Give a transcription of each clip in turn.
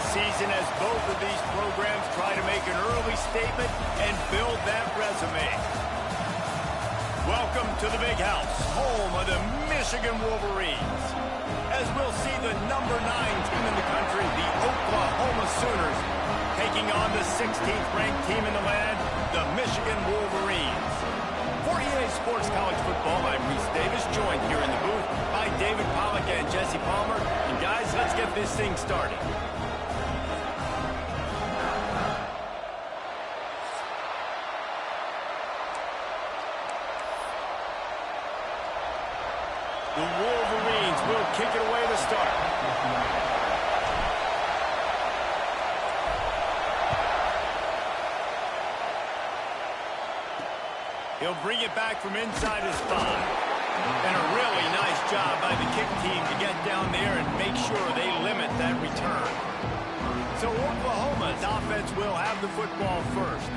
season as both of these programs try to make an early statement and build that resume. Welcome to the Big House, home of the Michigan Wolverines. As we'll see the number 9 team in the country, the Oklahoma Sooners, taking on the 16th ranked team in the land, the Michigan Wolverines. For EA Sports College Football, I'm Reese Davis, joined here in the booth by David Pollack and Jesse Palmer. And guys, let's get this thing started. The Wolverines will kick it away to start. He'll bring it back from inside his 5. And a really nice job by the kick team to get down there and make sure they limit that return. So Oklahoma's offense will have the football first.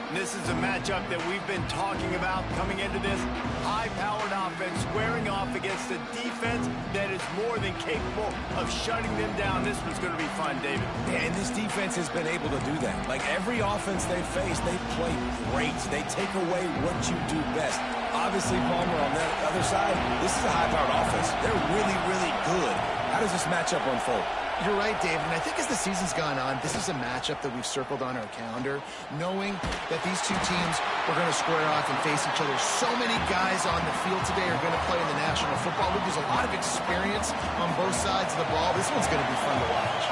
And this is a matchup that we've been talking about coming into this. High-powered offense squaring off against a defense that is more than capable of shutting them down. This one's going to be fun, David. And this defense has been able to do that. Like every offense they face, they play great. They take away what you do best. Obviously, Palmer, on the other side, this is a high-powered offense. They're really, really good. How does this matchup unfold? You're right, David, and I think as the season's gone on, this is a matchup that we've circled on our calendar, knowing that these two teams are going to square off and face each other. So many guys on the field today are going to play in the National Football League. There's a lot of experience on both sides of the ball. This one's going to be fun to watch.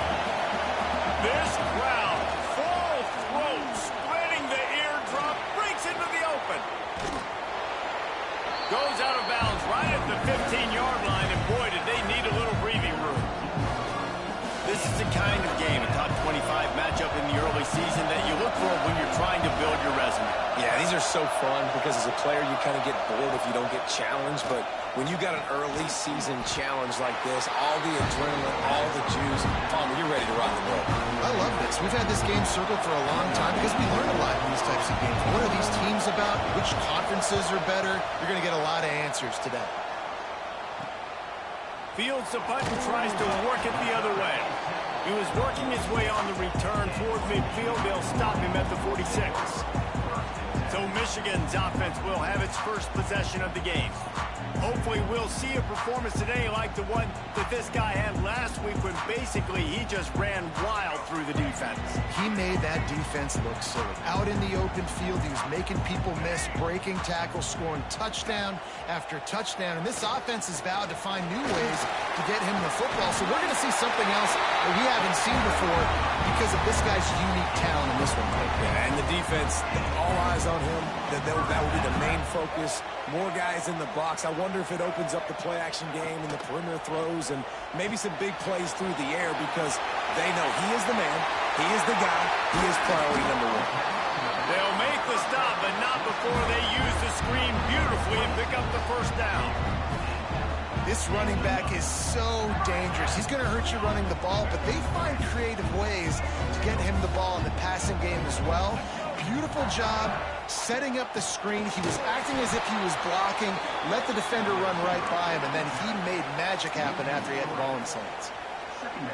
This crowd, full throat, splitting the eardrum, breaks into the open. Goes out of bounds right at the 15-yard line, and boy, did they need a little breathing room. This is the kind of game, a top 25 matchup in the early season that you look for when you're trying to build your resume. Yeah, these are so fun because as a player, you kind of get bored if you don't get challenged. But when you got an early season challenge like this, all the adrenaline, all the juice, Palmer, you're ready to rock the boat. I love this. We've had this game circled for a long time because we learn a lot in these types of games. What are these teams about? Which conferences are better? You're going to get a lot of answers today. Fields the punt and tries to work it the other way. He was working his way on the return toward midfield. They'll stop him at the 46. So Michigan's offense will have its first possession of the game. Hopefully we'll see a performance today like the one that this guy had last week when basically he just ran wild through the defense. He made that defense look silly. Out in the open field, he was making people miss, breaking tackles, scoring touchdown after touchdown. And this offense has vowed to find new ways to get him the football. So we're going to see something else that we haven't seen before because of this guy's unique talent in this one. Yeah, and the defense, all eyes on him. That will be the main focus. More guys in the box. I wonder if it opens up the play-action game and the perimeter throws and maybe some big plays through the air because they know he is the man, he is the guy, he is priority number 1. They'll make the stop, but not before they use the screen beautifully and pick up the first down. This running back is so dangerous. He's going to hurt you running the ball, but they find creative ways to get him the ball in the passing game as well. Beautiful job setting up the screen. He was acting as if he was blocking, let the defender run right by him, and then he made magic happen after he had the ball in his hands.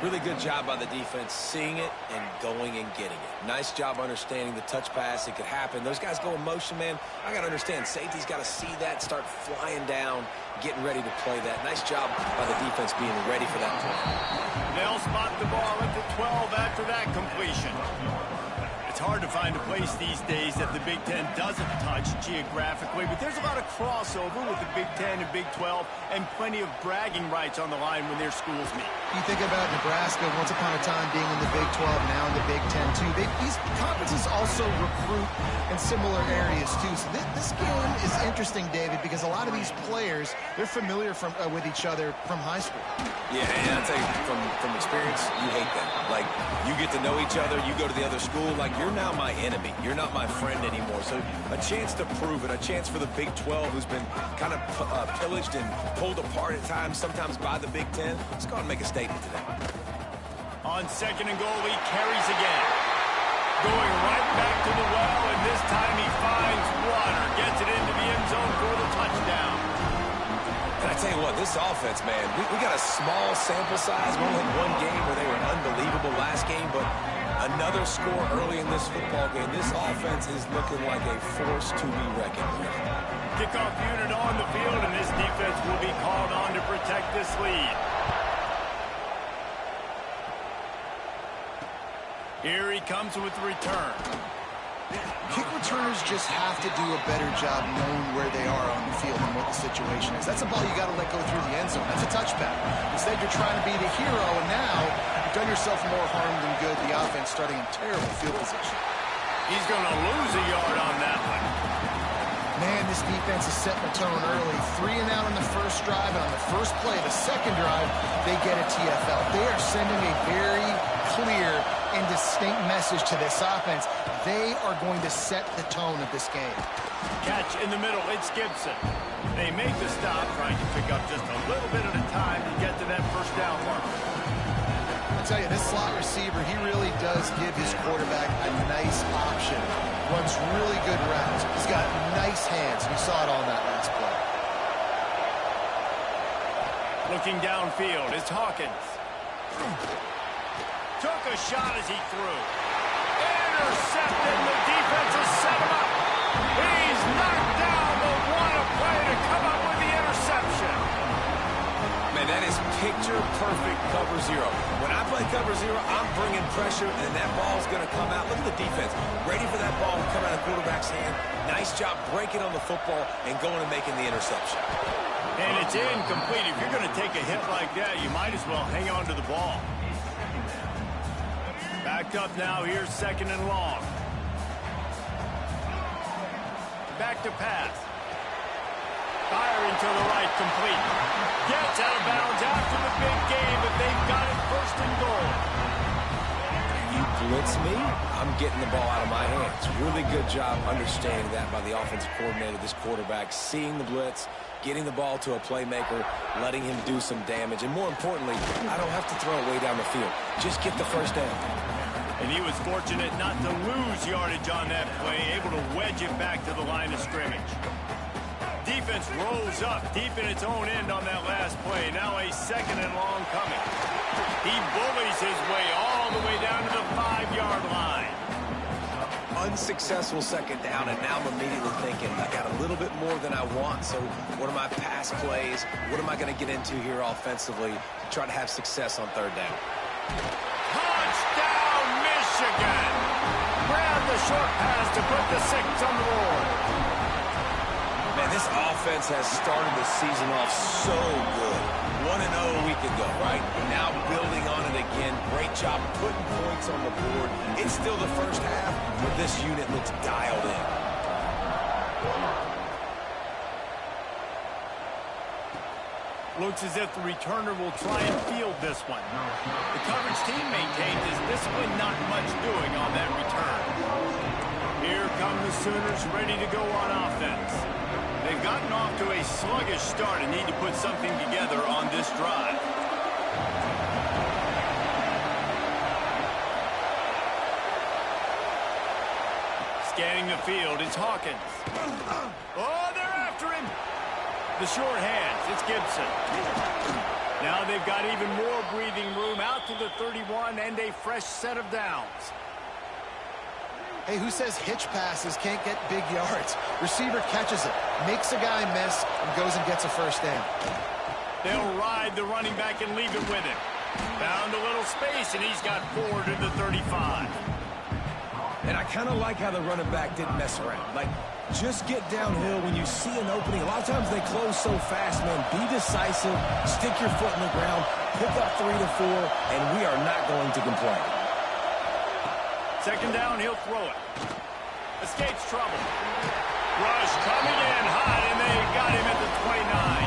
Really good job by the defense, seeing it and going and getting it. Nice job understanding the touch pass. It could happen. Those guys go in motion, man. I got to understand, safety's got to see that, start flying down, getting ready to play that. Nice job by the defense being ready for that play. They'll spot the ball at the 12 after that completion. It's hard to find a place these days that the Big Ten doesn't touch geographically, but there's a lot of crossover with the Big Ten and Big 12 and plenty of bragging rights on the line when their schools meet. You think about Nebraska once upon a time being in the Big 12, now in the Big 10 too. These conferences also recruit in similar areas too. So this game is interesting, David, because a lot of these players, they're familiar with each other from high school. Yeah, and I'll tell you, from experience, you hate that. Like, you get to know each other, you go to the other school, like, you're now my enemy. You're not my friend anymore. So a chance to prove it, a chance for the Big 12, who's been kind of pillaged and pulled apart at times, sometimes by the Big 10. Let's go out and make a statement today. On second and goal, he carries again. Going right back to the well, and this time he finds water. Gets it into the end zone for the touchdown. And I tell you what, this offense, man, we got a small sample size. We only had one game where they were unbelievable last game, but another score early in this football game. This offense is looking like a force to be reckoned with. Kickoff unit on the field, and this defense will be called on to protect this lead. Here he comes with the return. Kick returners just have to do a better job knowing where they are on the field and what the situation is. That's a ball you got to let go through the end zone. That's a touchback. Instead, you're trying to be the hero, and now you've done yourself more harm than good. The offense starting in terrible field position. He's going to lose a yard on that one. Man, this defense is setting the tone early. 3 and out on the first drive, and on the first play, the second drive, they get a TFL. They are sending a very clear and distinct message to this offense. They are going to set the tone of this game. Catch in the middle, it's Gibson. They make the stop, trying to pick up just a little bit at a time to get to that first down mark. I'll tell you, this slot receiver, he really does give his quarterback a nice option. Runs really good routes. He's got nice hands. You saw it all in that last play. Looking downfield, it's Hawkins. Took a shot as he threw. Intercepted, the defense has set him up. He's knocked down, but what a play to come up with the interception. Man, that is picture-perfect cover zero. When I play cover zero, I'm bringing pressure, and that ball's going to come out. Look at the defense. Ready for that ball to come out of the quarterback's hand. Nice job breaking on the football and going and making the interception. And it's incomplete. If you're going to take a hit like that, you might as well hang on to the ball. Backed up now. Here's second and long. Back to pass. Firing to the right, complete. Gets out of bounds after the big game, but they've got it first and goal. You blitz me, I'm getting the ball out of my hands. Really good job understanding that by the offensive coordinator, this quarterback, seeing the blitz, getting the ball to a playmaker, letting him do some damage, and more importantly, I don't have to throw it way down the field. Just get the first down. And he was fortunate not to lose yardage on that play, able to wedge it back to the line of scrimmage. Defense rolls up deep in its own end on that last play. Now a second and long coming. He bullies his way all the way down to the 5-yard line. Unsuccessful second down, and now I'm immediately thinking, I got a little bit more than I want, so what are my pass plays? What am I going to get into here offensively to try to have success on third down? Touchdown, Michigan! Grab the short pass to put the 6 on the board. Man, this offense has started the season off so good. 1-0 a week ago, right? Now building on it again. Great job putting points on the board. It's still the first half, but this unit looks dialed in. Looks as if the returner will try and field this one. The coverage team maintains his discipline, not much doing on that return. Here come the Sooners ready to go on offense. They've gotten off to a sluggish start and need to put something together on this drive. Scanning the field, it's Hawkins. Oh, they're after him. The short hands, it's Gibson. Now they've got even more breathing room out to the 31 and a fresh set of downs. Hey, who says hitch passes can't get big yards? Receiver catches it, makes a guy miss, and goes and gets a first down. They'll ride the running back and leave it with him. Found a little space, and he's got 4 to the 35. And I kind of like how the running back didn't mess around. Like, just get downhill when you see an opening. A lot of times they close so fast, man. Be decisive, stick your foot in the ground, pick up 3 to 4, and we are not going to complain. Second down, he'll throw it. Escapes trouble. Rush coming in hot, and they got him at the 29.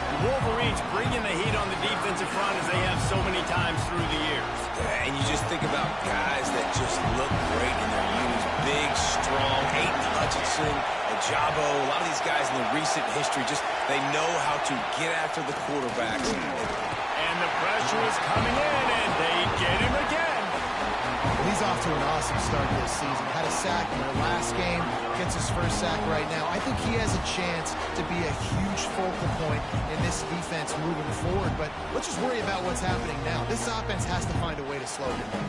The Wolverines bringing the heat on the defensive front as they have so many times through the years. Yeah, and you just think about guys that just look great in their unis. Big, strong, Aiden Hutchinson, Ajabo, a lot of these guys in the recent history, just they know how to get after the quarterbacks. And the pressure is coming in, and they get him again. These off to an awesome start this season. Had a sack in their last game, gets his first sack right now. I think he has a chance to be a huge focal point in this defense moving forward, but let's just worry about what's happening now. This offense has to find a way to slow him down.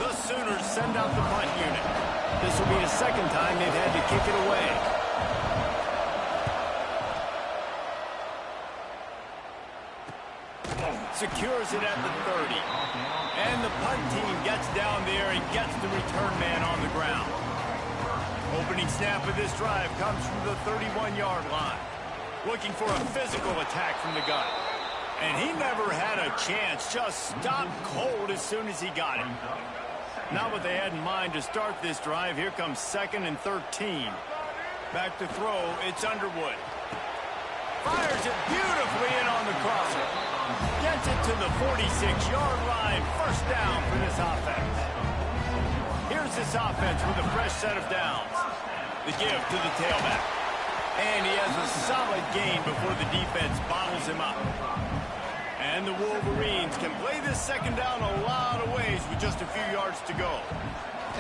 The Sooners send out the punt unit. This will be the second time they've had to kick it away. Secures it at the 30. And the punt team gets down there and gets the return man on the ground. Opening snap of this drive comes from the 31-yard line. Looking for a physical attack from the gun. And he never had a chance. Just stopped cold as soon as he got it. Not what they had in mind to start this drive. Here comes 2nd and 13. Back to throw. It's Underwood. Fires it beautifully in on the crosser. Gets it to the 46-yard line. First down for this offense. Here's this offense with a fresh set of downs. The give to the tailback. And he has a solid gain before the defense bottles him up. And the Wolverines can play this second down a lot of ways with just a few yards to go.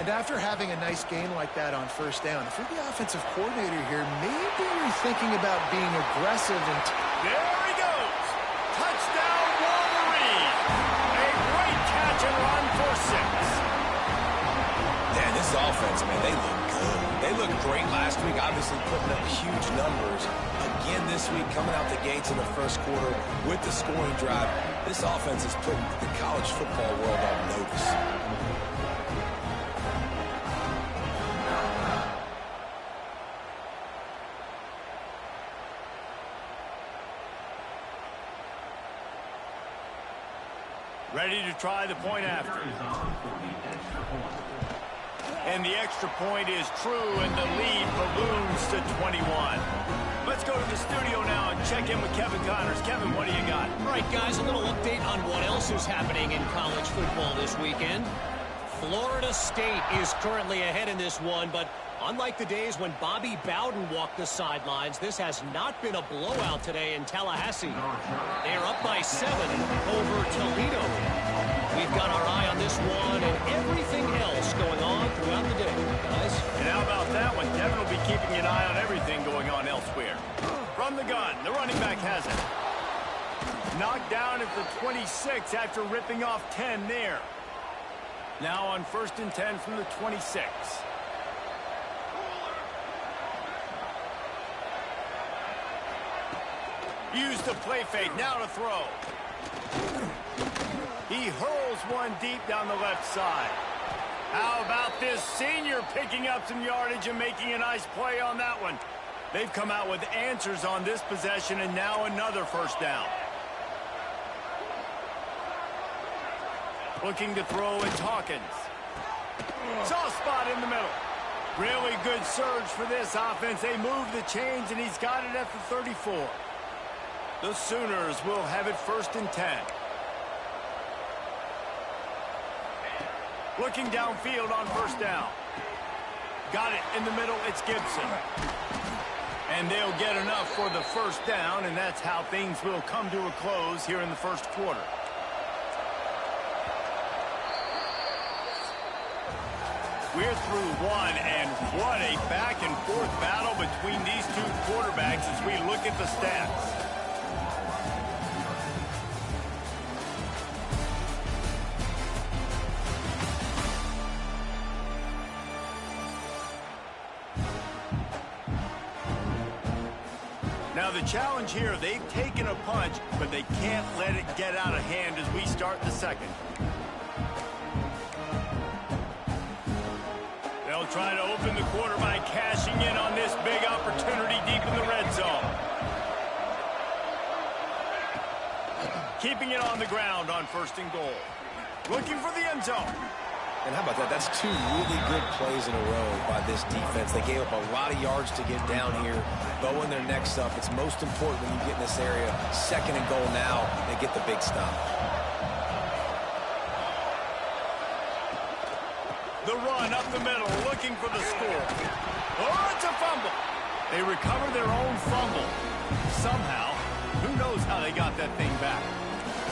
And after having a nice gain like that on first down, if you're the offensive coordinator here, maybe you're thinking about being aggressive and... There he goes! Touchdown, Wolverines! A great catch and run for 6. Man, this offense, man, they look good. They looked great last week, obviously putting up huge numbers. Again this week, coming out the gates in the first quarter with the scoring drive. This offense is putting the college football world on notice. Ready to try the point after. And the extra point is true, and the lead balloons to 21. Let's go to the studio now and check in with Kevin Connors. Kevin, what do you got? All right, guys, a little update on what else is happening in college football this weekend. Florida State is currently ahead in this one, but unlike the days when Bobby Bowden walked the sidelines, this has not been a blowout today in Tallahassee. They are up by 7 over Toledo. We've got our eye on this one and everything else going on throughout the day, guys. And how about that one? Kevin will be keeping an eye on everything going on elsewhere. From the gun, the running back has it. Knocked down at the 26 after ripping off 10 there. Now on 1st and 10 from the 26. Use the play fake, now to throw. He hurls one deep down the left side. How about this senior picking up some yardage and making a nice play on that one? They've come out with answers on this possession, and now another first down. Looking to throw, it's Hawkins. Soft spot in the middle. Really good surge for this offense. They move the chains, and he's got it at the 34. The Sooners will have it 1st and 10. Looking downfield on first down. Got it in the middle, it's Gibson. And they'll get enough for the first down, and that's how things will come to a close here in the first quarter. We're through one, and what a back-and-forth battle between these two quarterbacks as we look at the stats. Now the challenge here, they've taken a punch, but they can't let it get out of hand as we start the second. They'll try to open the quarter by cashing in on this big opportunity deep in the red zone. Keeping it on the ground on 1st and goal. Looking for the end zone. And how about that? That's 2 really good plays in a row by this defense. They gave up a lot of yards to get down here, bowing their necks up. It's most important when you get in this area. 2nd and goal now, they get the big stop. The run up the middle, looking for the score. Oh, it's a fumble. They recover their own fumble. Somehow, who knows how they got that thing back.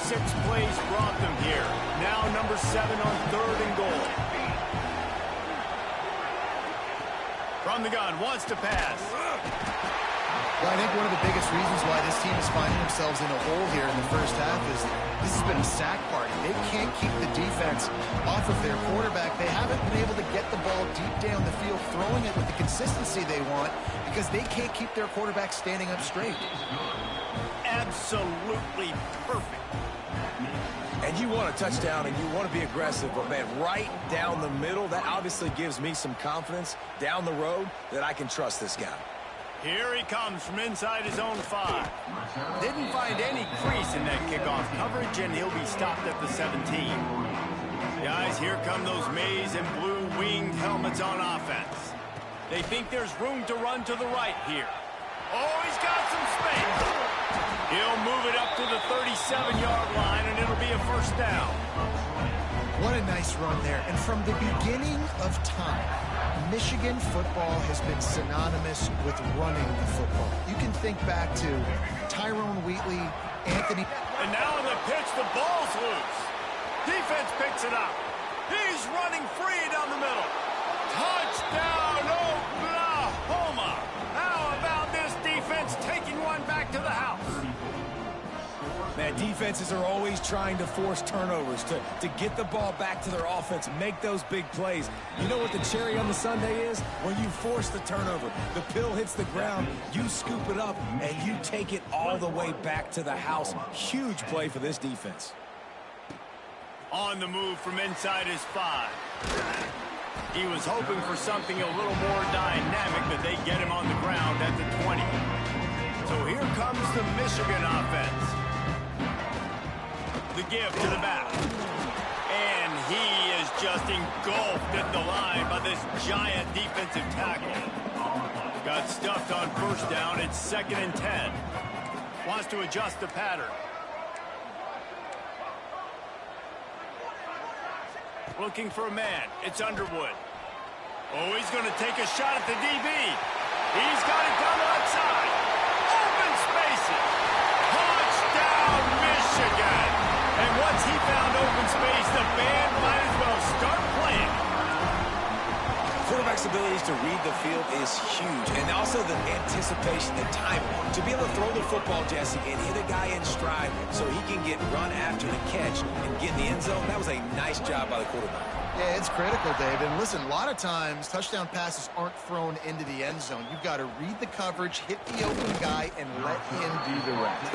6 plays brought them here. Now number 7 on 3rd and goal. From the gun, wants to pass. Well, I think one of the biggest reasons why this team is finding themselves in a hole here in the first half is this has been a sack party. They can't keep the defense off of their quarterback. They haven't been able to get the ball deep down the field, throwing it with the consistency they want because they can't keep their quarterback standing up straight. Absolutely perfect. And you want a touchdown and you want to be aggressive, but man, right down the middle, that obviously gives me some confidence down the road that I can trust this guy. Here he comes from inside his own 5. Didn't find any crease in that kickoff coverage, and he'll be stopped at the 17. Guys, here come those maize and blue winged helmets on offense. They think there's room to run to the right here. Oh, he's got some space. He'll move it up to the 37-yard line, and it'll be a first down. What a nice run there. And from the beginning of time, Michigan football has been synonymous with running the football. You can think back to Tyrone Wheatley, Anthony. And now on the pitch, the ball's loose. Defense picks it up. He's running free down the middle. Touchdown, Oklahoma. How about this defense taking one back to the house? Man, defenses are always trying to force turnovers to get the ball back to their offense, make those big plays. You know what the cherry on the sundae is? When you force the turnover, the pill hits the ground, you scoop it up, and you take it all the way back to the house. Huge play for this defense. On the move from inside his 5. He was hoping for something a little more dynamic, but they get him on the ground at the 20. So here comes the Michigan offense. The give to the back. And he is just engulfed at the line by this giant defensive tackle. Got stuffed on first down. It's 2nd and 10. Wants to adjust the pattern. Looking for a man. It's Underwood. Oh, he's going to take a shot at the DB. He's got it down the left side. Open spaces. Touchdown, Michigan. And once he found open space, the band might as well start playing. Quarterback's abilities to read the field is huge, and also the anticipation, the timing. To be able to throw the football, Jesse, and hit a guy in stride so he can get run after the catch and get in the end zone, that was a nice job by the quarterback. Yeah, it's critical, Dave. And listen, a lot of times touchdown passes aren't thrown into the end zone. You've got to read the coverage, hit the open guy, and let him do the rest.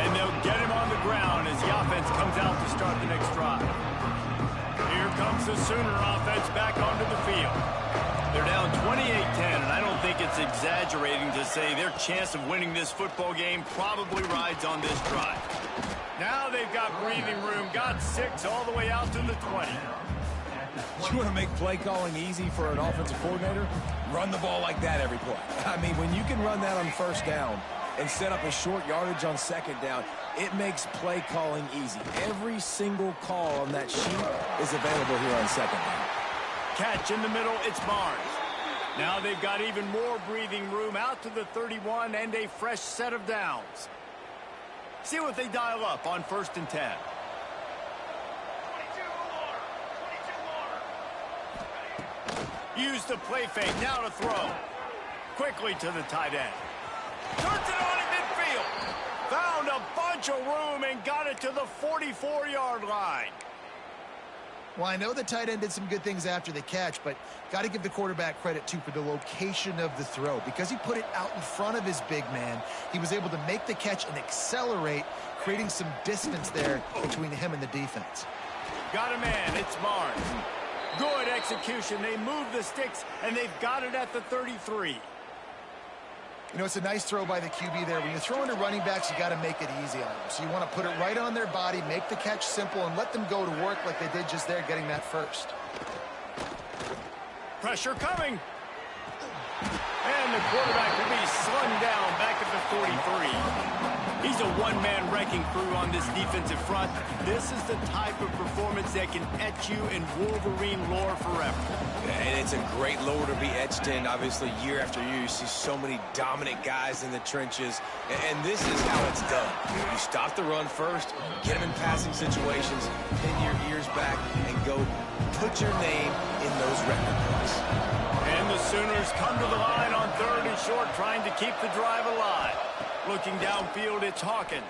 And they'll get him on the ground as the offense comes out to start the next drive. Here comes the Sooner offense back onto the field. They're down 28-10, and I don't think it's exaggerating to say their chance of winning this football game probably rides on this drive. Now they've got breathing room, got 6 all the way out to the 20. You want to make play calling easy for an offensive coordinator? Run the ball like that every play. I mean, when you can run that on first down and set up a short yardage on second down, it makes play calling easy. Every single call on that sheet is available here on second down. Catch in the middle, it's Barnes. Now they've got even more breathing room out to the 31 and a fresh set of downs. See what they dial up on 1st and 10. Use the play fake, now to throw. Quickly to the tight end. Turns it on in midfield. Found a bunch of room and got it to the 44-yard line. Well, I know the tight end did some good things after the catch, but got to give the quarterback credit, too, for the location of the throw. Because he put it out in front of his big man, he was able to make the catch and accelerate, creating some distance there between him and the defense. Got a man, it's Barnes. Good execution. They move the sticks, and they've got it at the 33. You know, it's a nice throw by the QB there. When you're throwing to running backs, you got to make it easy on them. So you want to put it right on their body, make the catch simple, and let them go to work like they did just there, getting that first. Pressure coming. And the quarterback will be slung down back at the 43. He's a one-man wrecking crew on this defensive front. This is the type of performance that can etch you in Wolverine lore forever. And it's a great lore to be etched in. Obviously, year after year, you see so many dominant guys in the trenches. And this is how it's done. You stop the run first, get them in passing situations, pin your ears back, and go put your name in those record books. And the Sooners come to the line on 3rd and short, trying to keep the drive alive. Looking downfield, it's Hawkins.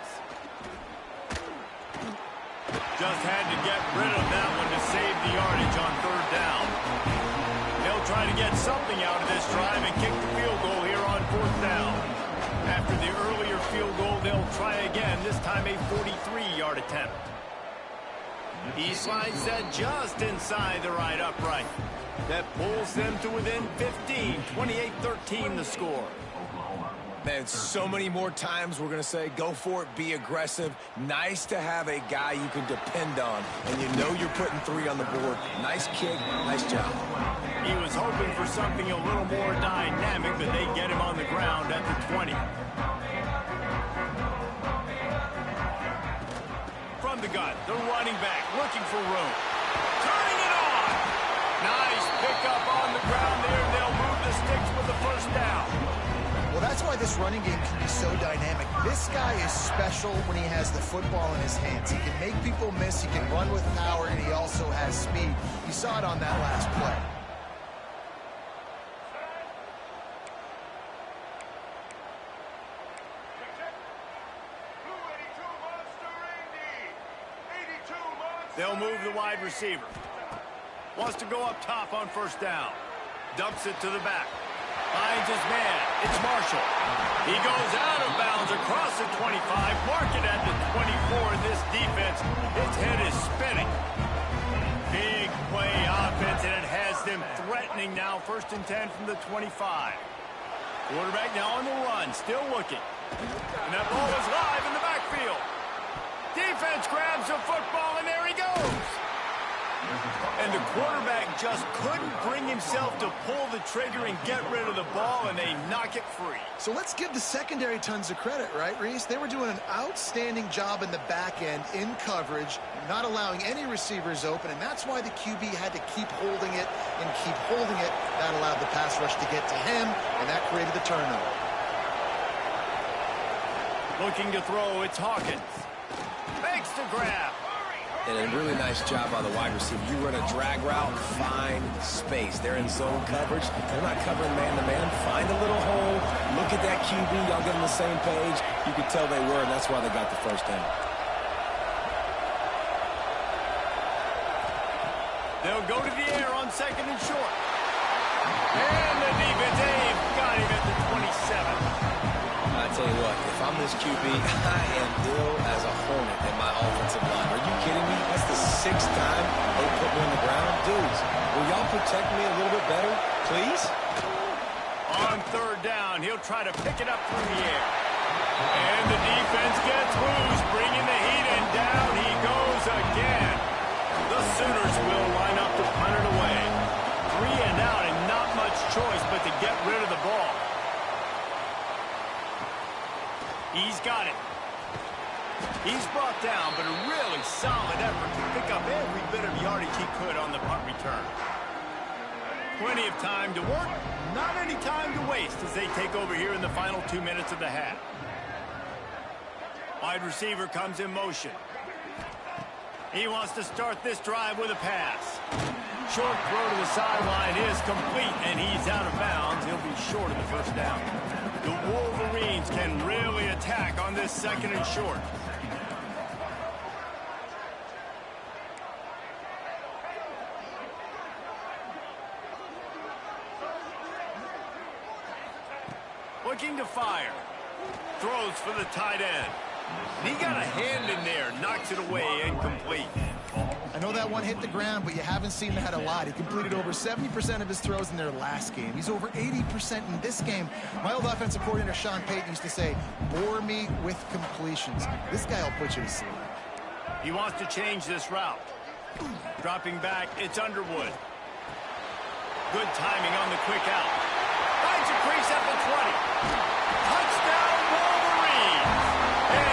Just had to get rid of that one to save the yardage on 3rd down. They'll try to get something out of this drive and kick the field goal here on 4th down. After the earlier field goal, they'll try again, this time a 43-yard attempt. He slides that just inside the right upright. That pulls them to within 15, 28-13 the score. Man, so many more times we're going to say, go for it, be aggressive. Nice to have a guy you can depend on, and you know you're putting 3 on the board. Nice kick, nice job. He was hoping for something a little more dynamic, but they get him on the ground at the 20. From the gun, the running back looking for room. Turning it on! Nice pickup on the ground there, and they'll move the sticks with the 1st down. Well, that's why this running game can be so dynamic. This guy is special when he has the football in his hands. He can make people miss, he can run with power, and he also has speed. You saw it on that last play. They'll move the wide receiver. Wants to go up top on 1st down. Dumps it to the back. Finds his man. It's Marshall. He goes out of bounds across the 25. Mark it at the 24. This defense, its head is spinning. Big play offense, and it has them threatening now. 1st and 10 from the 25. Quarterback now on the run, still looking. And that ball is live in the backfield. Defense grabs the football, and there he goes. And the quarterback just couldn't bring himself to pull the trigger and get rid of the ball, and they knock it free. So let's give the secondary tons of credit, right, Reese? They were doing an outstanding job in the back end, in coverage, not allowing any receivers open, and that's why the QB had to keep holding it and keep holding it. That allowed the pass rush to get to him, and that created the turnover. Looking to throw, it's Hawkins. Makes the grab. And a really nice job by the wide receiver. You run a drag route, find space. They're in zone coverage. They're not covering man-to-man. Find a little hole. Look at that QB. Y'all get on the same page. You could tell they were, and that's why they got the 1st down. They'll go to the air on 2nd and short. And the defense, they've got him at the 27. I tell you what, if I'm this QB, I am ill as a hornet in my offensive line. Are you kidding me? That's the 6th time they put me on the ground. Dudes, will y'all protect me a little bit better, please? On 3rd down, he'll try to pick it up through the air. And the defense gets loose, bringing the heat, and down he goes again. The Sooners will line up to punt it away. 3 and out, and not much choice but to get rid of the ball. He's got it. He's brought down, but a really solid effort to pick up every bit of yardage he could on the punt return. Plenty of time to work, not any time to waste as they take over here in the final 2 minutes of the half. Wide receiver comes in motion. He wants to start this drive with a pass. Short throw to the sideline is complete, and he's out of bounds. He'll be short of the 1st down. The Wolverines can really attack on this 2nd and short. Looking to fire. Throws for the tight end. He got a hand in there, knocks it away, incomplete. I know that one hit the ground, but you haven't seen that a lot. He completed over 70% of his throws in their last game. He's over 80% in this game. My old offensive coordinator, Sean Payton, used to say, bore me with completions. This guy will put you to sleep. He wants to change this route. Dropping back, it's Underwood. Good timing on the quick out. Finds a crease at the 20. Touchdown, Wolverines! And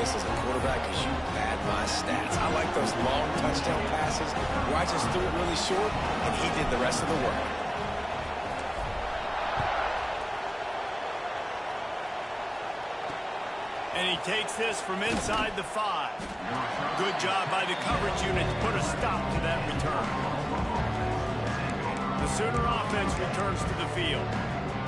this as a quarterback because you pad my stats. I like those long touchdown passes where I just threw it really short, and he did the rest of the work. And he takes this from inside the 5. Good job by the coverage unit to put a stop to that return. The Sooner offense returns to the field.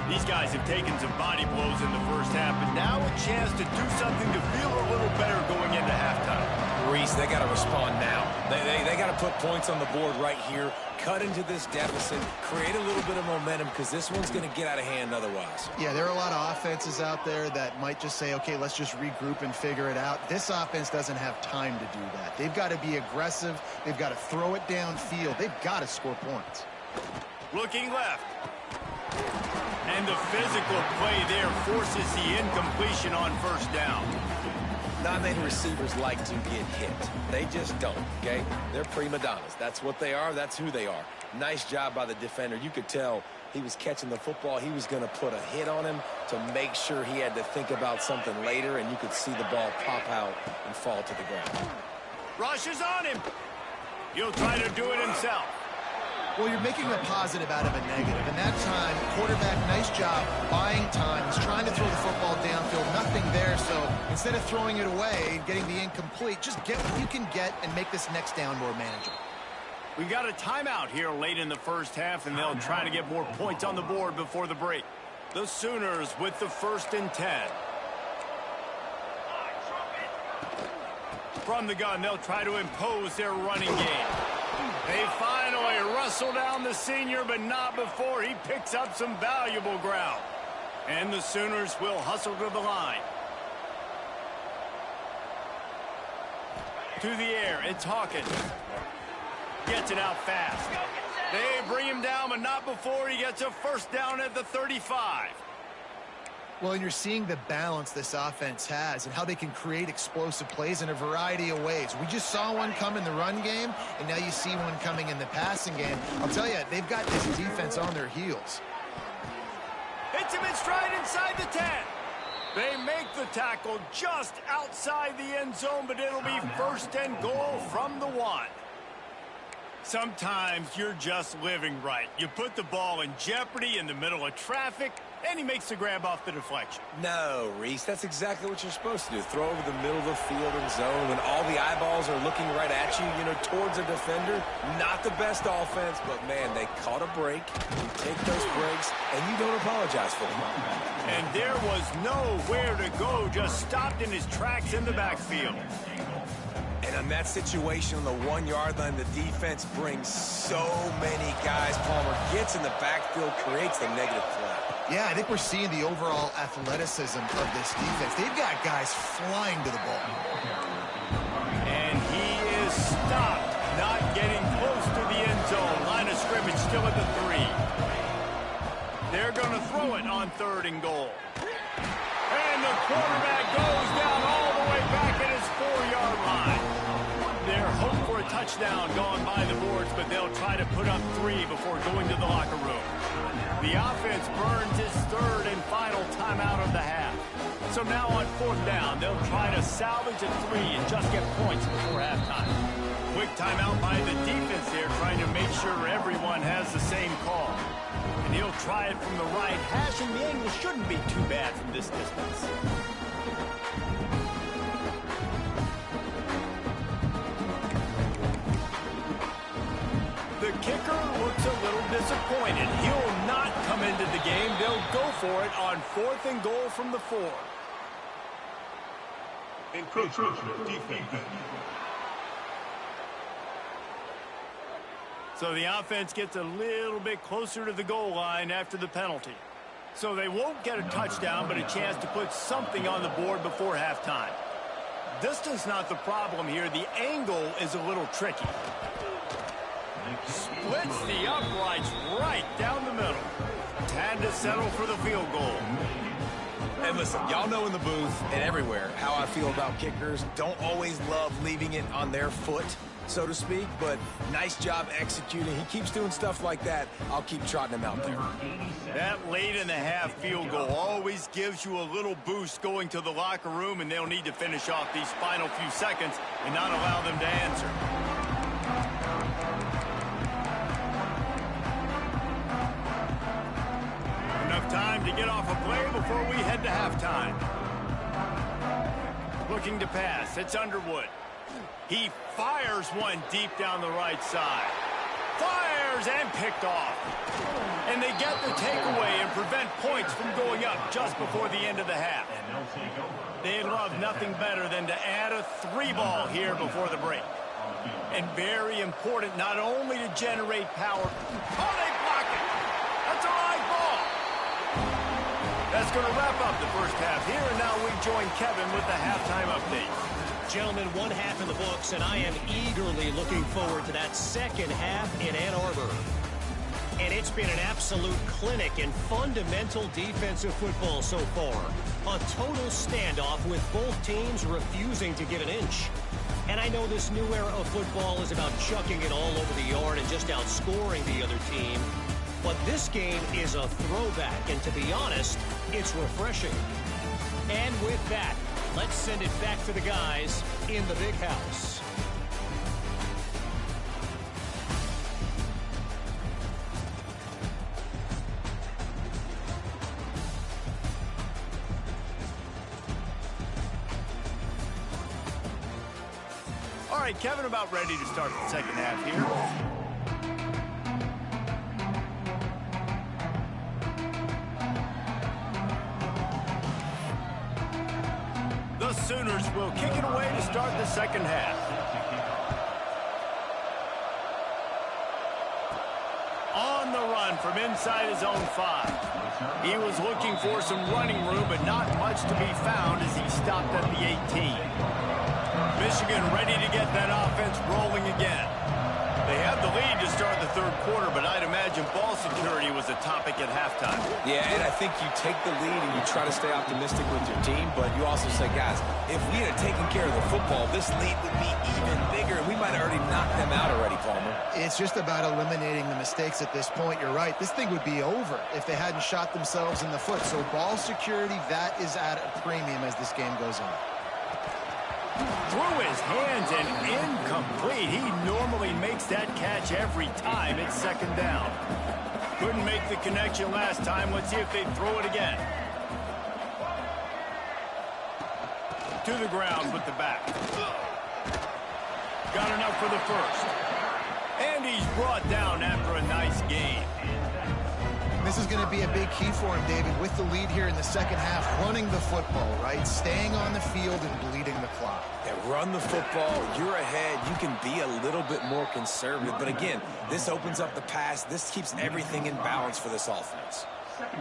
These guys have taken some body blows in the first half, but now a chance to do something to feel a little better going into halftime. Reese, they got to respond now. They got to put points on the board right here, cut into this deficit, create a little bit of momentum because this one's going to get out of hand otherwise. Yeah, there are a lot of offenses out there that might just say, okay, let's just regroup and figure it out. This offense doesn't have time to do that. They've got to be aggressive. They've got to throw it downfield. They've got to score points. Looking left. And the physical play there forces the incompletion on first down. Not many receivers like to get hit. They just don't, okay? They're prima donnas. That's what they are. That's who they are. Nice job by the defender. You could tell he was catching the football. He was going to put a hit on him to make sure he had to think about something later, and you could see the ball pop out and fall to the ground. Rush is on him. He'll try to do it himself. Well, you're making a positive out of a negative. And that time, quarterback, nice job buying time. He's trying to throw the football downfield. Nothing there, so instead of throwing it away and getting the incomplete, just get what you can get and make this next down more manageable. We got a timeout here late in the first half, and they'll try to get more points on the board before the break. The Sooners with the 1st and 10. From the gun, they'll try to impose their running game. They finally wrestle down the senior, but not before he picks up some valuable ground. And the Sooners will hustle to the line. To the air, it's Hawkins. Gets it out fast. They bring him down, but not before he gets a first down at the 35. Well, and you're seeing the balance this offense has and how they can create explosive plays in a variety of ways. We just saw one come in the run game, and now you see one coming in the passing game. I'll tell you, they've got this defense on their heels. Hits him in stride inside the 10. They make the tackle just outside the end zone, but it'll be 1st and goal from the 1. Sometimes you're just living right. You put the ball in jeopardy in the middle of traffic, and he makes the grab off the deflection. No, Reese, that's exactly what you're supposed to do. Throw over the middle of the field and zone when all the eyeballs are looking right at you, towards a defender. Not the best offense, but, man, they caught a break. You take those breaks, and you don't apologize for them. And there was nowhere to go, just stopped in his tracks in the backfield. And in that situation on the 1-yard line, the defense brings so many guys. Palmer gets in the backfield, creates the negative play. Yeah, I think we're seeing the overall athleticism of this defense. They've got guys flying to the ball. And he is stopped, not getting close to the end zone. Line of scrimmage still at the 3. They're going to throw it on 3rd and goal. And the quarterback goes down all the way back at his 4-yard line. Their hope for a touchdown gone by the boards, but they'll try to put up 3 before going to the locker room. The offense burns its 3rd and final timeout of the half. So now on 4th down, they'll try to salvage a 3 and just get points before halftime. Quick timeout by the defense there, trying to make sure everyone has the same call. And he'll try it from the right hash, and the angle shouldn't be too bad from this distance. The kicker looks a little disappointed. He'll not come into the game. They'll go for it on 4th and goal from the 4. Encroachment defense. So the offense gets a little bit closer to the goal line after the penalty. So they won't get a touchdown, but a chance to put something on the board before halftime. Distance not the problem here. The angle is a little tricky. Splits the uprights right down the middle. Had to settle for the field goal. And listen, y'all know in the booth and everywhere how I feel about kickers. Don't always love leaving it on their foot. so to speak, but nice job executing. He keeps doing stuff like that. I'll keep trotting him out there. That late in the half field goal always gives you a little boost going to the locker room, and they'll need to finish off these final few seconds and not allow them to answer. Enough time to get off a play before we head to halftime. Looking to pass. It's Underwood. He fires one deep down the right side. Fires and picked off. And they get the takeaway and prevent points from going up just before the end of the half. They'd love nothing better than to add a 3-ball here before the break. And very important not only to generate power. Oh, they block it. That's a live ball. That's going to wrap up the first half here, and now we join Kevin with the halftime update. Gentlemen, one half in the books, and I am eagerly looking forward to that second half in Ann Arbor. And it's been an absolute clinic in fundamental defensive football so far. A total standoff with both teams refusing to give an inch. And I know this new era of football is about chucking it all over the yard and just outscoring the other team. But this game is a throwback, and to be honest, it's refreshing. And with that, let's send it back to the guys in the big house. All right, Kevin, about ready to start the second half here. The Sooners will kick it away to start the second half. On the run from inside his own 5. He was looking for some running room, but not much to be found as he stopped at the 18. Michigan ready to get that offense rolling again. They have the lead to start the third quarter, but I'd imagine ball security was a topic at halftime. Yeah, and I think you take the lead and you try to stay optimistic with your team, but you also say, guys, if we had taken care of the football, this lead would be even bigger, and we might have already knocked them out already, Palmer. It's just about eliminating the mistakes at this point. You're right. This thing would be over if they hadn't shot themselves in the foot. So ball security, that is at a premium as this game goes on. Through his hands and incomplete. He normally makes that catch every time. It's second down. Couldn't make the connection last time. Let's see if they throw it again. To the ground with the back. Got enough for the first. And he's brought down after a nice game. This is going to be a big key for him, David, with the lead here in the second half, running the football, right? Staying on the field and bleeding the clock. Yeah, run the football. You're ahead. You can be a little bit more conservative. But again, this opens up the pass. This keeps everything in balance for this offense.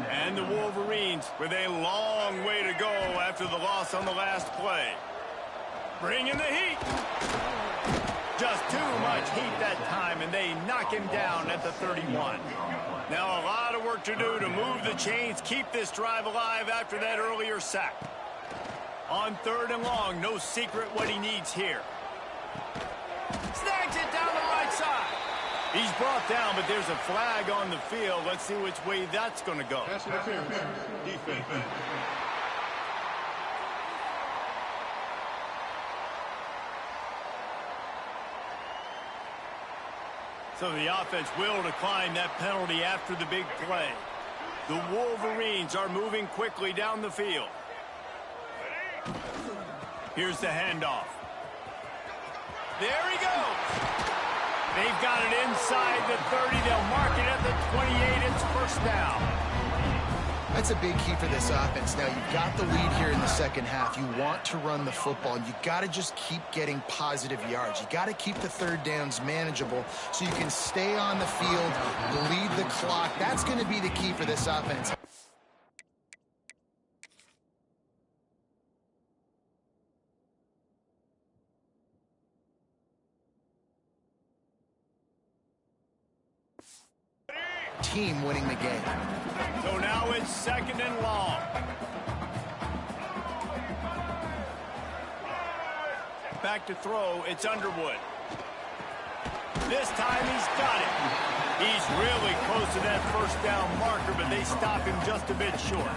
And the Wolverines with a long way to go after the loss on the last play. Bringing the heat. Just too much heat that time, and they knock him down at the 31. Now a lot of work to do to move the chains, keep this drive alive after that earlier sack. On third and long, no secret what he needs here. Snags it down the right side. He's brought down, but there's a flag on the field. Let's see which way that's going to go. Pass interference. Defense. So the offense will decline that penalty after the big play. The Wolverines are moving quickly down the field. Here's the handoff. There he goes. They've got it inside the 30. They'll mark it at the 28. It's first down. That's a big key for this offense. Now, you've got the lead here in the second half. You want to run the football. You got to just keep getting positive yards. You got to keep the third downs manageable so you can stay on the field, bleed the clock. That's going to be the key for this offense. Team winning the game. So now it's second and long. Back to throw, it's Underwood. This time he's got it. He's really close to that first down marker, but they stop him just a bit short.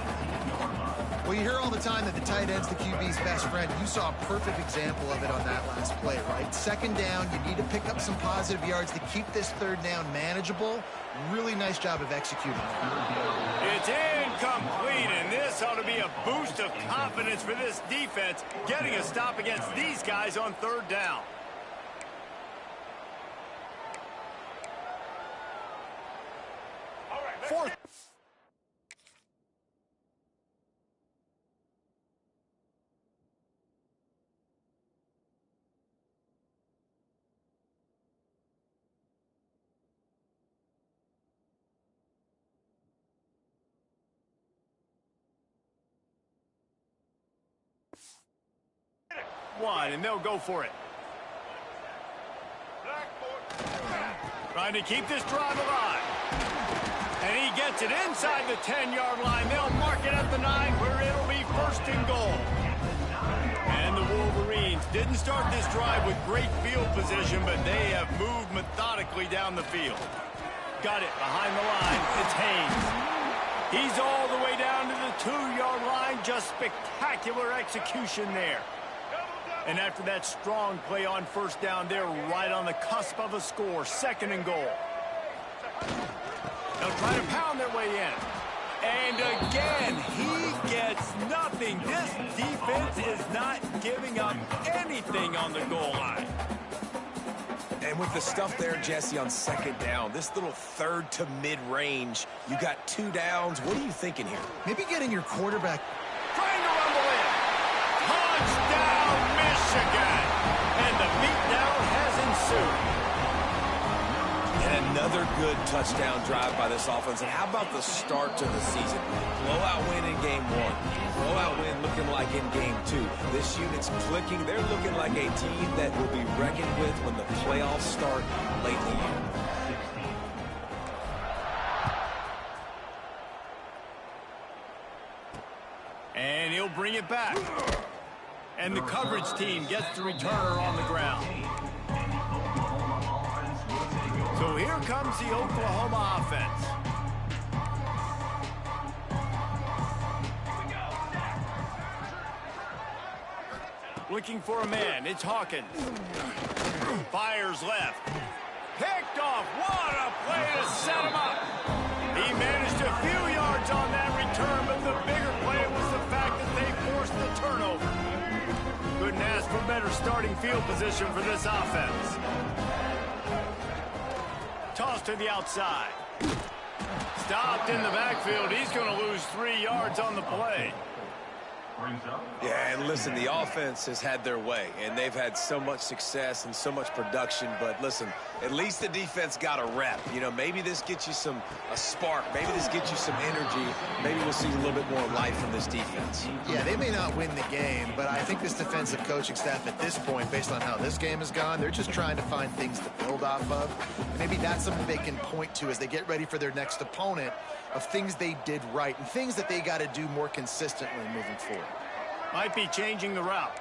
Well, you hear all the time that the tight end's the QB's best friend. You saw a perfect example of it on that last play, right? Second down, you need to pick up some positive yards to keep this third down manageable. Really nice job of executing that. It's incomplete, and this ought to be a boost of confidence for this defense, getting a stop against these guys on third down. Fourth. One, and they'll go for it. Trying to keep this drive alive. And he gets it inside the 10-yard line. They'll mark it at the 9, where it'll be first and goal. And the Wolverines didn't start this drive with great field position, but they have moved methodically down the field. Got it behind the line. It's Haynes. He's all the way down to the 2-yard line. Just spectacular execution there. And after that strong play on first down, they're right on the cusp of a score. Second and goal. They'll try to pound their way in. And again, he gets nothing. This defense is not giving up anything on the goal line. And with the stuff there, Jesse, on second down, this little third to mid-range, you got 2 downs. What are you thinking here? Maybe getting your quarterback. Trying to rumble in. Touchdown, Michigan. And the beatdown has ensued. And another good touchdown drive by this offense. And how about the start to the season? Blowout win in game 1. Blowout win looking like in game 2. This unit's clicking. They're looking like a team that will be reckoned with when the playoffs start late in the year. And he'll bring it back. And the coverage team gets the returner on the ground. So here comes the Oklahoma offense. Looking for a man. It's Hawkins. Fires left. Picked off. What a play to set him up. He managed a few yards on that return, but the bigger play was the fact that they forced the turnover. Couldn't ask for better starting field position for this offense. Toss to the outside. Stopped in the backfield. He's going to lose 3 yards on the play. Yeah, and listen, the offense has had their way, and they've had so much success and so much production. But listen, at least the defense got a rep. You know, maybe this gets you a spark. Maybe this gets you some energy. Maybe we'll see a little bit more life from this defense. Yeah, they may not win the game, but I think this defensive coaching staff at this point, based on how this game has gone, they're just trying to find things to build off of. Maybe that's something they can point to as they get ready for their next opponent, of things they did right and things that they got to do more consistently moving forward. Might be changing the route.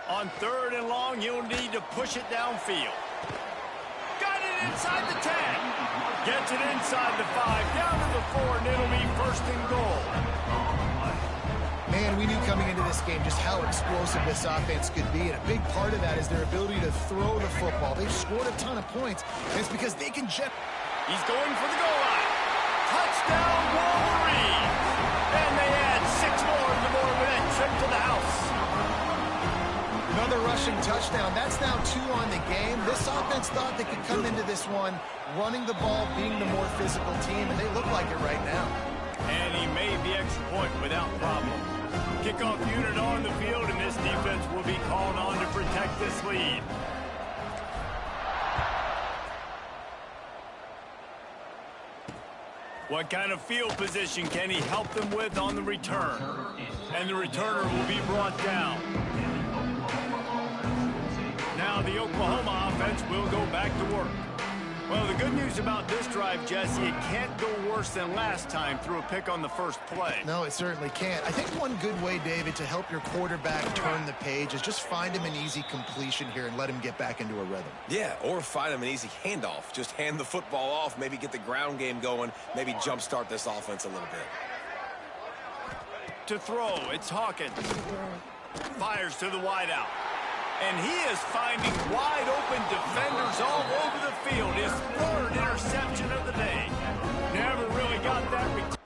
On third and long, you'll need to push it downfield. Got it inside the 10. Gets it inside the 5, down to the 4, and it'll be first and goal. Man, we knew coming into this game just how explosive this offense could be, and a big part of that is their ability to throw the football. They've scored a ton of points, and it's because they can jet. He's going for the goal line. Touchdown, Wolverines! And they add 6 more on the board with that trip to the house. Another rushing touchdown. That's now 2 on the game. This offense thought they could come into this one running the ball, being the more physical team, and they look like it right now. And he made the extra point without problem. Kickoff unit on the field, and this defense will be called on to protect this lead. What kind of field position can he help them with on the return? And the returner will be brought down. Now the Oklahoma offense will go back to work. Well, the good news about this drive, Jesse, it can't go worse than last time through a pick on the first play. No, it certainly can't. I think one good way, David, to help your quarterback turn the page is just find him an easy completion here and let him get back into a rhythm. Yeah, or find him an easy handoff. Just hand the football off, maybe get the ground game going, maybe jumpstart this offense a little bit. To throw, it's Hawkins. Fires to the wideout. And he is finding wide-open defenders all over the field. His third interception of the day. Never really got that.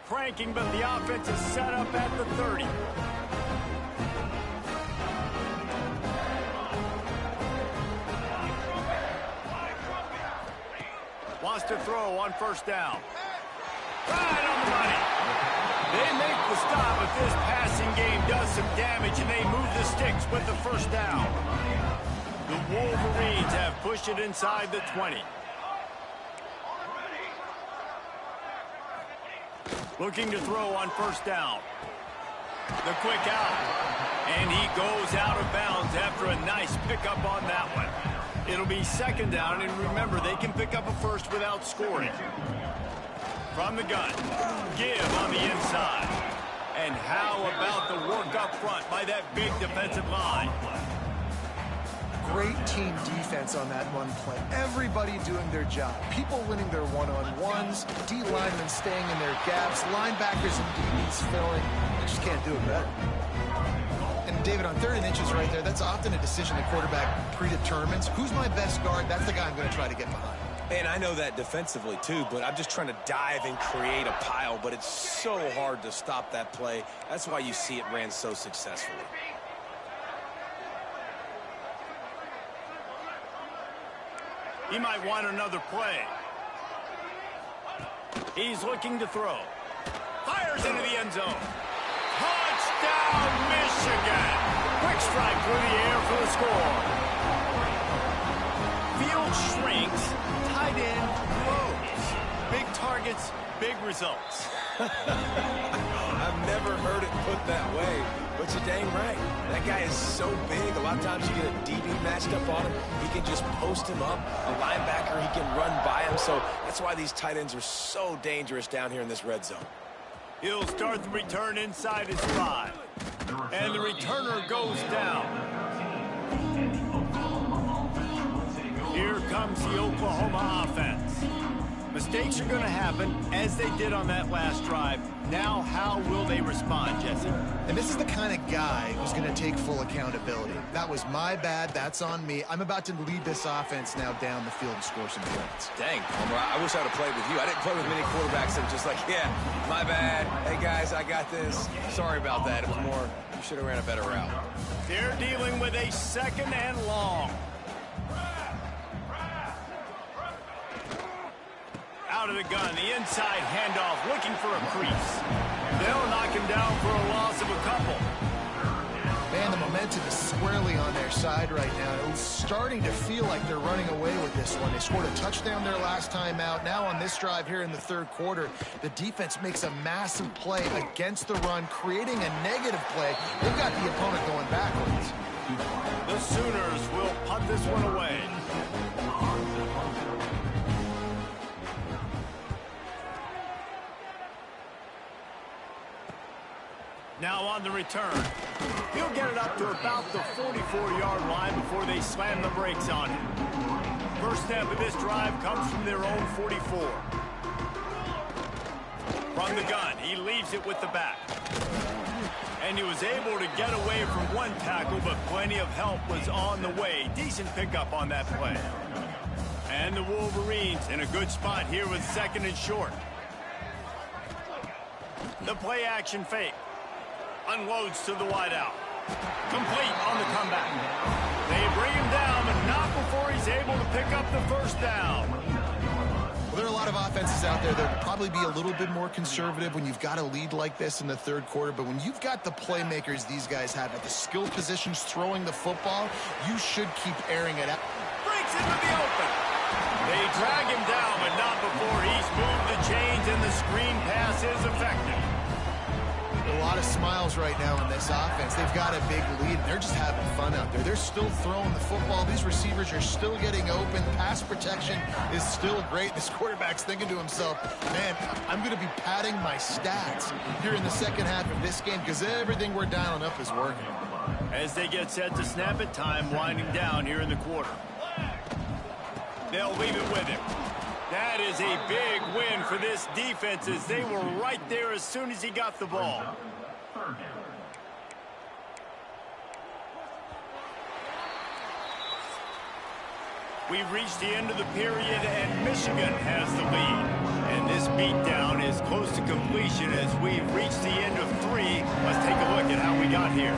Cranking, but the offense is set up at the 30. Wants to throw on first down. Right on the money. They make the stop, but this passing game does some damage, and they move the sticks with the first down. The Wolverines have pushed it inside the 20. Looking to throw on first down. The quick out. And he goes out of bounds after a nice pickup on that one. It'll be second down, and remember, they can pick up a first without scoring. From the gun, give on the inside. And how about the work up front by that big defensive line? Great team defense on that run play. Everybody doing their job. People winning their one-on-ones, D linemen staying in their gaps, linebackers and DBs filling. They just can't do it better. And David, on 3rd and inches right there, that's often a decision the quarterback predetermines. Who's my best guard? That's the guy I'm going to try to get behind. And I know that defensively, too, but I'm just trying to dive and create a pile, but it's so hard to stop that play. That's why you see it ran so successfully. He might want another play. He's looking to throw. Fires into the end zone. Touchdown, Michigan! Quick strike through the air for the score. Field shrinks, tight end grows. Big targets, big results. I've never heard it put that way, but you're dang right. That guy is so big. A lot of times you get a DB matched up on him. He can just post him up. A linebacker, he can run by him. So that's why these tight ends are so dangerous down here in this red zone. He'll start the return inside his 5. And the returner goes down. Here comes the Oklahoma offense. Mistakes are going to happen, as they did on that last drive. Now, how will they respond, Jesse? And this is the kind of guy who's going to take full accountability. That was my bad. That's on me. I'm about to lead this offense now down the field and score some points. Dang, Homer, I wish I would have played with you. I didn't play with many quarterbacks that were just like, yeah, my bad. Hey, guys, I got this. Sorry about that. It was more, you should have ran a better route. They're dealing with a 2nd and long. Out of the gun, the inside handoff, looking for a crease. They'll knock him down for a loss of a couple. Man, the momentum is squarely on their side right now. It's starting to feel like they're running away with this one. They scored a touchdown their last time out. Now on this drive here in the 3rd quarter, the defense makes a massive play against the run, creating a negative play. They've got the opponent going backwards. The Sooners will punt this one away. Now on the return. He'll get it up to about the 44-yard line before they slam the brakes on him. First step of this drive comes from their own 44. From the gun, he leaves it with the back. And he was able to get away from one tackle, but plenty of help was on the way. Decent pickup on that play. And the Wolverines in a good spot here with 2nd and short. The play action fake. Unloads to the wideout. Complete on the comeback. They bring him down, but not before he's able to pick up the first down. Well, there are a lot of offenses out there that will probably be a little bit more conservative when you've got a lead like this in the 3rd quarter. But when you've got the playmakers these guys have at the skill positions throwing the football, you should keep airing it out. Breaks into the open. They drag him down, but not before he's moved the chains and the screen pass is effective. A lot of of smiles right now in this offense. They've got a big lead, and they're just having fun out there. They're still throwing the football. These receivers are still getting open. Pass protection is still great. This quarterback's thinking to himself, man, I'm going to be padding my stats here in the second half of this game because everything we're dialing up is working. As they get set to snap it, time winding down here in the quarter. They'll leave it with him. That is a big win for this defense as they were right there as soon as he got the ball. We've reached the end of the period, and Michigan has the lead. And this beatdown is close to completion as we've reached the end of 3. Let's take a look at how we got here.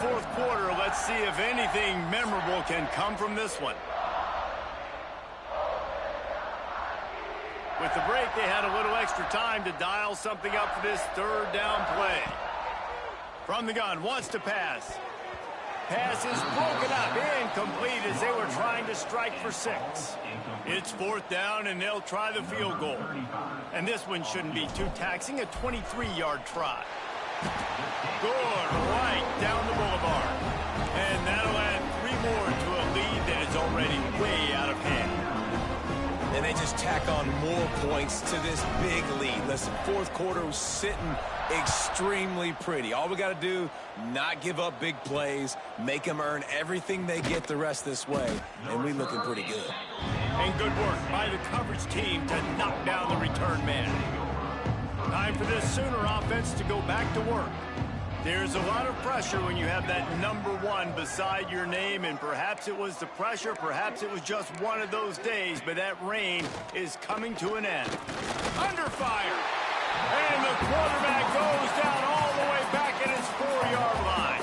Fourth quarter, let's see if anything memorable can come from this one. With the break, they had a little extra time to dial something up for this third down play. From the gun, wants to pass. Pass is broken up, incomplete as they were trying to strike for 6. It's fourth down, and they'll try the field goal. And this one shouldn't be too taxing, a 23-yard try. Good, right down the boulevard. And that'll add 3 more to a lead that is already way out of hand. And they just tack on more points to this big lead. Listen, fourth quarter was sitting extremely pretty. All we got to do, not give up big plays, make them earn everything they get the rest this way, and we looking pretty good. And good work by the coverage team to knock down the return man. Time for this Sooner offense to go back to work. There's a lot of pressure when you have that number 1 beside your name, and perhaps it was the pressure, perhaps it was just one of those days, but that rain is coming to an end. Under fire! And the quarterback goes down all the way back at his 4-yard line.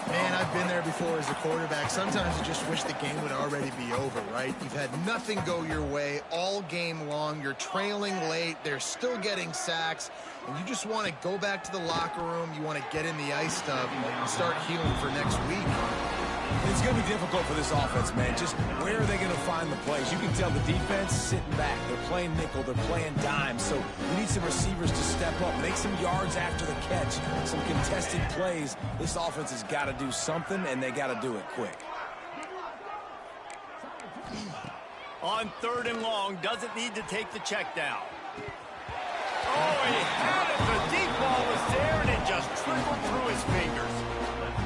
Man, I've been there before as a quarterback. Sometimes you just wish the game would already be over, right? You've had nothing go your way all game long. You're trailing late. They're still getting sacks. And you just want to go back to the locker room. You want to get in the ice tub and start healing for next week. It's going to be difficult for this offense, man. Just where are they going to find the plays? You can tell the defense sitting back. They're playing nickel. They're playing dime. So we need some receivers to step up, make some yards after the catch, some contested plays. This offense has got to do something, and they got to do it quick. On 3rd and long, doesn't need to take the check down. Oh, he had it. The deep ball was there, and it just trickled through his fingers.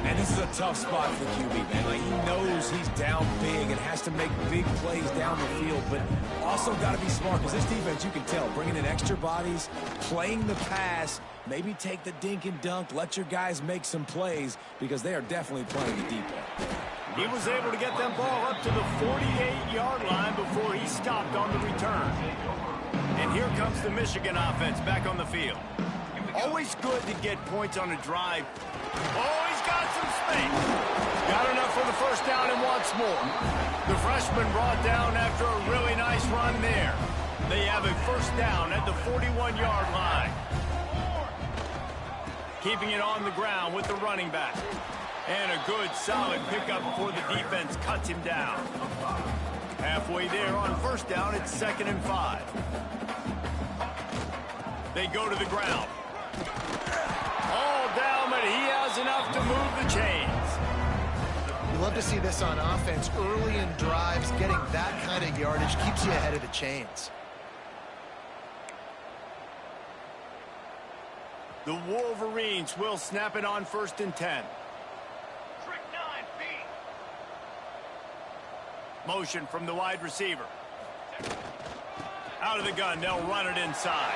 And this is a tough spot for QB, man. Like, he knows he's down big and has to make big plays down the field, but also got to be smart because this defense, you can tell, bringing in extra bodies, playing the pass, maybe take the dink and dunk, let your guys make some plays because they are definitely playing the deep ball. He was able to get that ball up to the 48-yard line before he stopped on the return. And here comes the Michigan offense back on the field. Always good to get points on a drive. Oh, he's got some space. Got enough for the first down and wants more. The freshman brought down after a really nice run there. They have a first down at the 41-yard line. Keeping it on the ground with the running back. And a good, solid pickup before the defense cuts him down. Halfway there on first down, it's 2nd and 5. They go to the ground. All down, but he has enough to move the chains. You love to see this on offense. Early in drives, getting that kind of yardage keeps you ahead of the chains. The Wolverines will snap it on 1st and 10. Motion from the wide receiver. Out of the gun, they'll run it inside.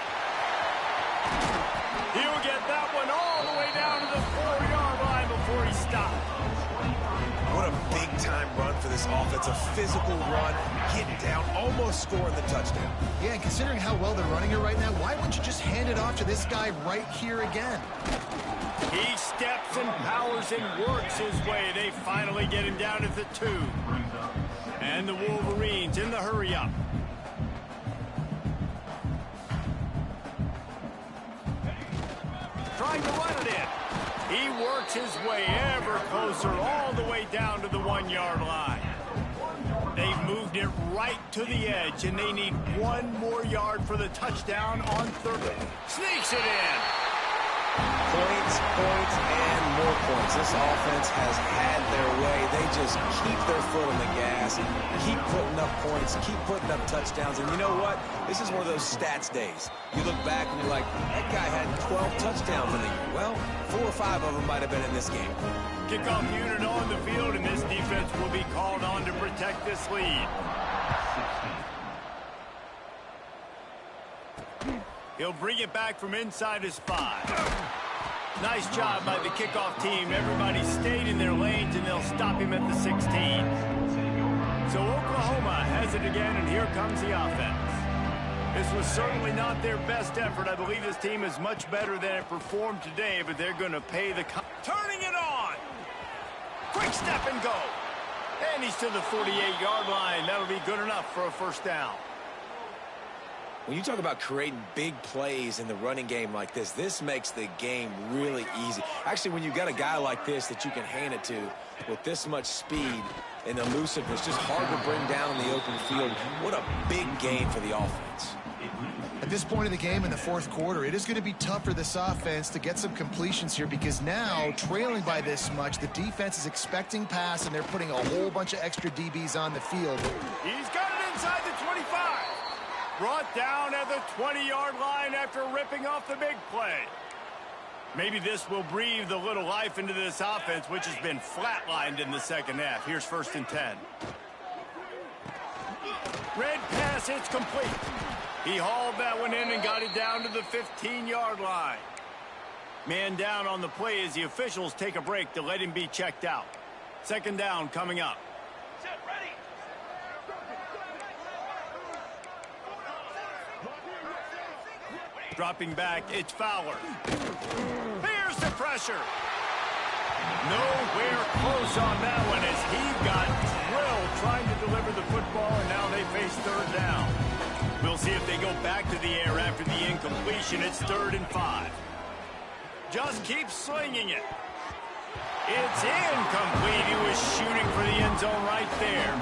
He'll get that one all the way down to the 4-yard line before he stopped. What a big-time run for this offense. A physical run, getting down, almost scoring the touchdown. Yeah, and considering how well they're running it right now, why wouldn't you just hand it off to this guy right here again? He steps and powers and works his way. They finally get him down at the 2. And the Wolverines in the hurry-up. Trying to run it in. He works his way ever closer all the way down to the 1-yard line. They've moved it right to the edge, and they need 1 more yard for the touchdown on third. Sneaks it in. Points, points, and more points. This offense has had their way. They just keep their foot on the gas, keep putting up points, keep putting up touchdowns. And you know what? This is one of those stats days. You look back and you're like, that guy had 12 touchdowns in the year. Well, 4 or 5 of them might have been in this game. Kickoff unit on the field, and this defense will be called on to protect this lead. He'll bring it back from inside his 5. Nice job by the kickoff team. Everybody stayed in their lanes, and they'll stop him at the 16. So Oklahoma has it again, and here comes the offense. This was certainly not their best effort. I believe this team is much better than it performed today, but they're going to pay the... Turning it on! Quick step and go! And he's to the 48-yard line. That'll be good enough for a first down. When you talk about creating big plays in the running game like this makes the game really easy. Actually, when you've got a guy like this that you can hand it to with this much speed and elusiveness, just hard to bring down in the open field, what a big gain for the offense. At this point in the game in the 4th quarter, it is going to be tough for this offense to get some completions here because now, trailing by this much, the defense is expecting pass, and they're putting a whole bunch of extra DBs on the field. He's got it inside the 25. Brought down at the 20-yard line after ripping off the big play. Maybe this will breathe a little life into this offense, which has been flatlined in the second half. Here's 1st and 10. Red pass, it's complete. He hauled that one in and got it down to the 15-yard line. Man down on the play as the officials take a break to let him be checked out. 2nd down coming up. Dropping back, it's Fowler. Here's the pressure. Nowhere close on that one as he got drilled trying to deliver the football, and now they face 3rd down. We'll see if they go back to the air after the incompletion. It's 3rd and 5. Just keep slinging it. It's incomplete. He was shooting for the end zone right there.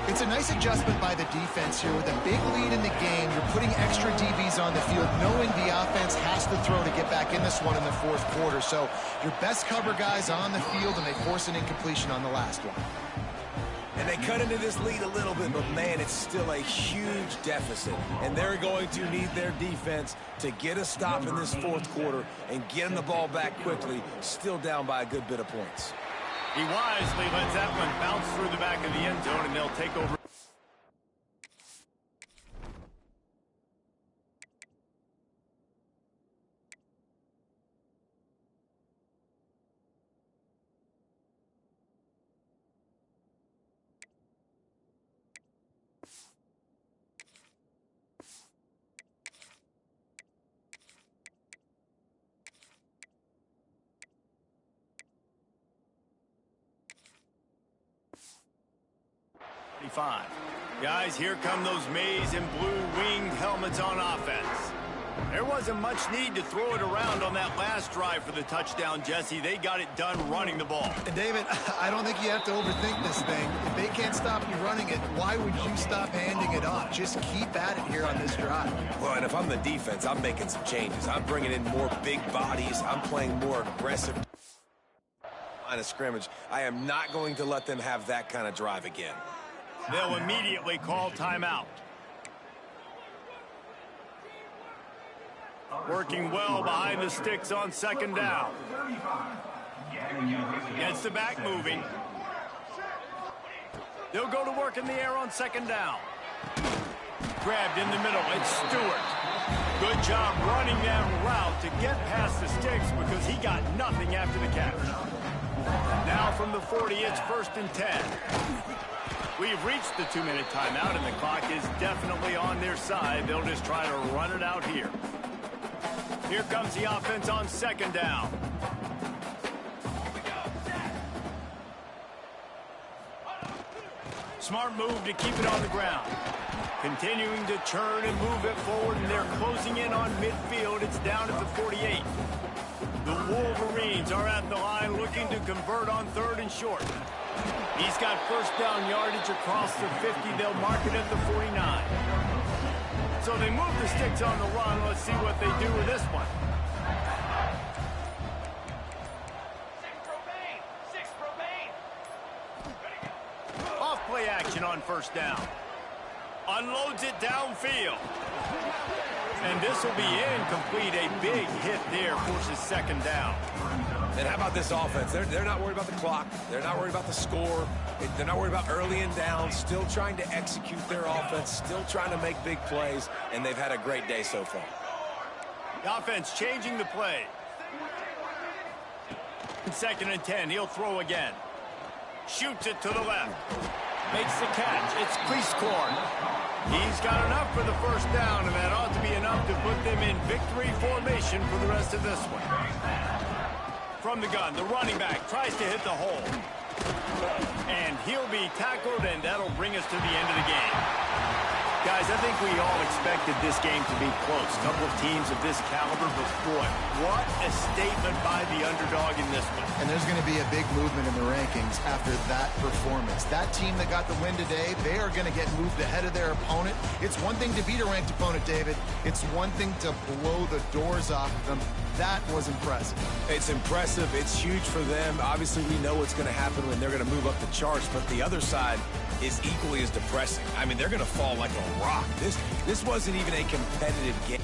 It's a nice adjustment by the defense here. With a big lead in the game, you're putting extra DBs on the field, knowing the offense has to throw to get back in this one in the 4th quarter. So your best cover guys on the field, and they force an incompletion on the last one. And they cut into this lead a little bit, but, man, it's still a huge deficit. And they're going to need their defense to get a stop in this 4th quarter and get them the ball back quickly, still down by a good bit of points. He wisely lets that one bounce through the back of the end zone, and they'll take over. Guys, here come those maize and blue winged helmets on offense. There wasn't much need to throw it around on that last drive for the touchdown, Jesse. They got it done running the ball. And David, I don't think you have to overthink this thing. If they can't stop you running it, why would you stop handing it off? Just keep at it here on this drive. Well, and if I'm the defense, I'm making some changes. I'm bringing in more big bodies. I'm playing more aggressive line of scrimmage. I am not going to let them have that kind of drive again. They'll immediately call timeout. Working well behind the sticks on 2nd down. Gets the back moving. They'll go to work in the air on 2nd down. Grabbed in the middle. It's Stewart. Good job running that route to get past the sticks because he got nothing after the catch. Now from the 40, it's 1st and 10. We've reached the 2-minute timeout, and the clock is definitely on their side. They'll just try to run it out here. Here comes the offense on 2nd down. Smart move to keep it on the ground. Continuing to churn and move it forward, and they're closing in on midfield. It's down at the 48. The Wolverines are at the line looking to convert on 3rd and short. He's got first down yardage across the 50. They'll mark it at the 49. So they move the sticks on the run. Let's see what they do with this one. Off play action on first down. Unloads it downfield. And this will be incomplete. A big hit there, forces 2nd down. And how about this offense? They're not worried about the clock. They're not worried about the score. They're not worried about early and down. Still trying to execute their offense. Still trying to make big plays. And they've had a great day so far. The offense changing the play. 2nd and 10. He'll throw again. Shoots it to the left. Makes the catch. It's Cleasecorn. He's got enough for the first down, and that ought to be enough to put them in victory formation for the rest of this one. From the gun, the running back tries to hit the hole. And he'll be tackled, and that'll bring us to the end of the game. Guys, I think we all expected this game to be close. A couple of teams of this caliber, but boy, what a statement by the underdog in this one. And there's going to be a big movement in the rankings after that performance. That team that got the win today, they are going to get moved ahead of their opponent. It's one thing to beat a ranked opponent, David. It's one thing to blow the doors off of them. That was impressive. It's impressive. It's huge for them. Obviously, we know what's going to happen when they're going to move up the charts, but the other side is equally as depressing. I mean, they're going to fall like a rock. This wasn't even a competitive game.